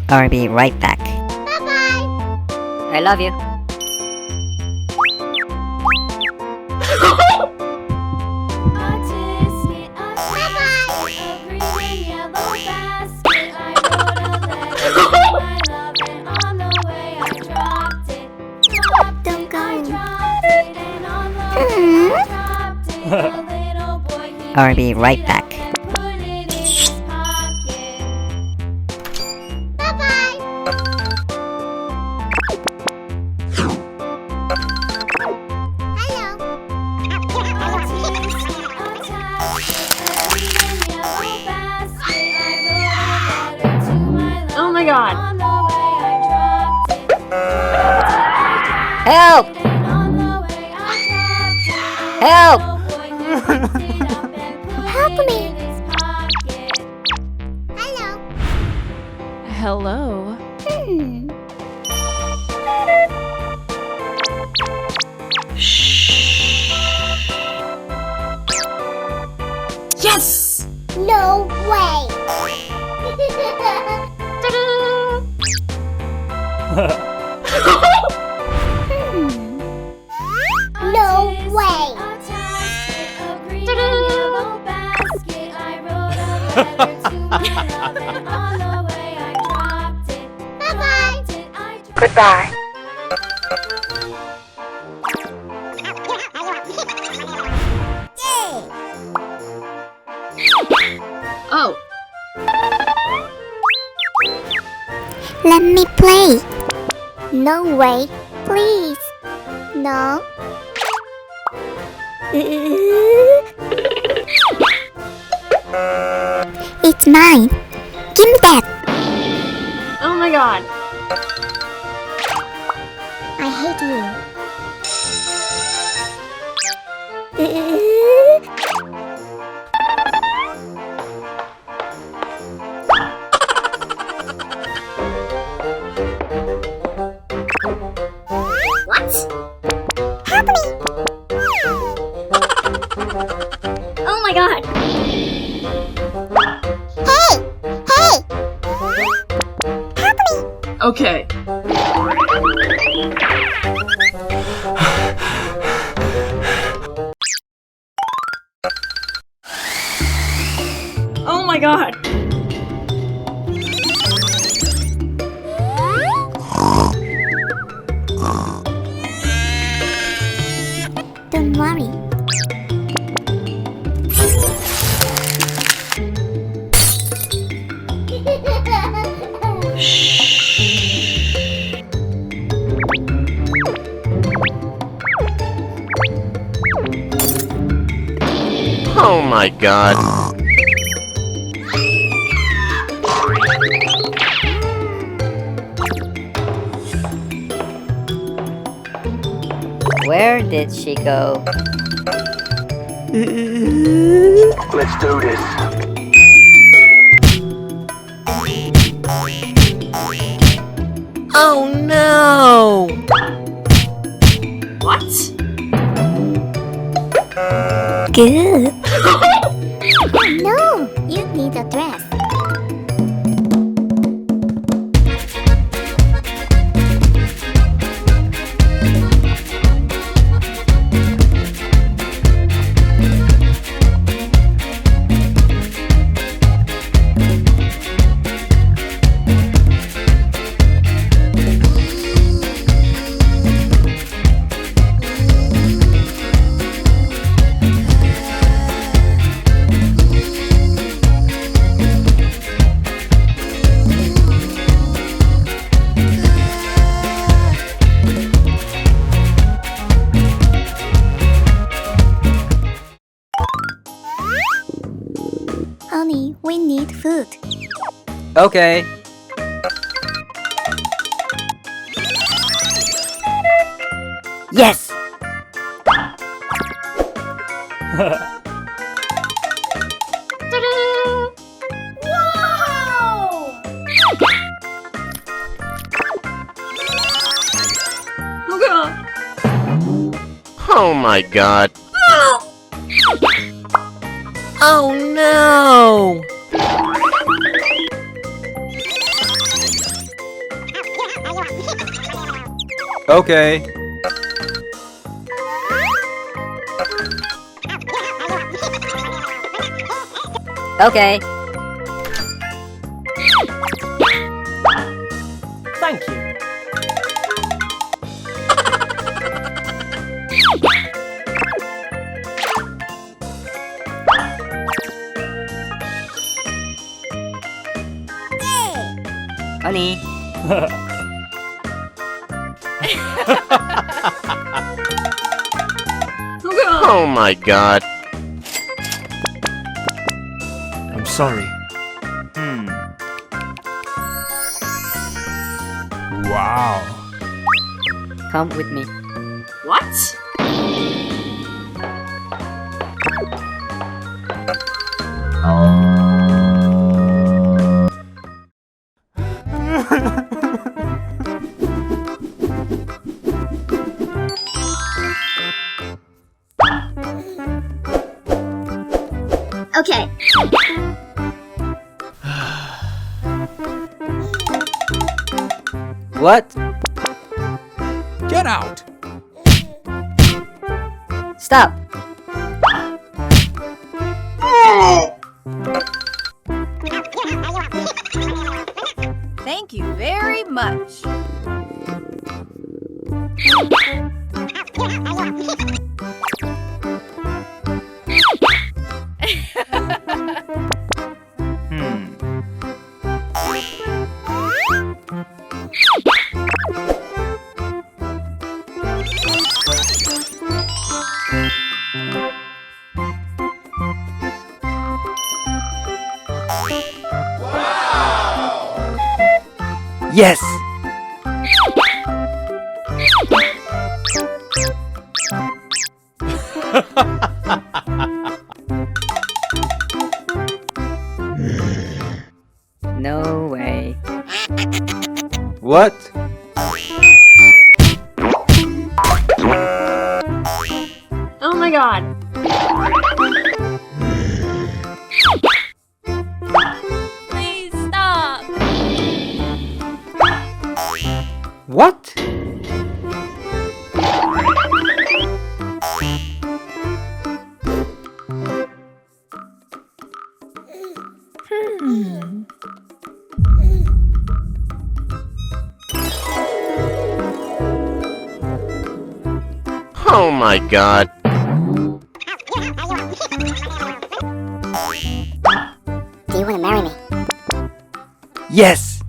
I'll be right back. Bye-bye. I love you. Don't go. I'll be right back. Oh my god. Help! Help! Help me. Hello. Hello. Yes! No way. No way. Bye-bye. Goodbye. Oh. Let me play. No way. Please. No. It's mine. Give me that. Oh my god. I hate you. What? Help me! Oh my god. Hey! Hey! Help me! Okay. Oh my god. Don't worry. Oh my god. Where did she go? Let's do this. Oh no! What? Good. No, you need a dress. Honey, we need food. Okay. Yes! Oh my god. Oh no! Okay. Okay. Thank you. Honey. Oh my god. I'm sorry. Wow. Come with me. What? Okay. What? Get out. Stop. Thank you very much. Yes! No way. What? Oh my god. Please stop. What? Oh my god. Do you want to marry me? Yes!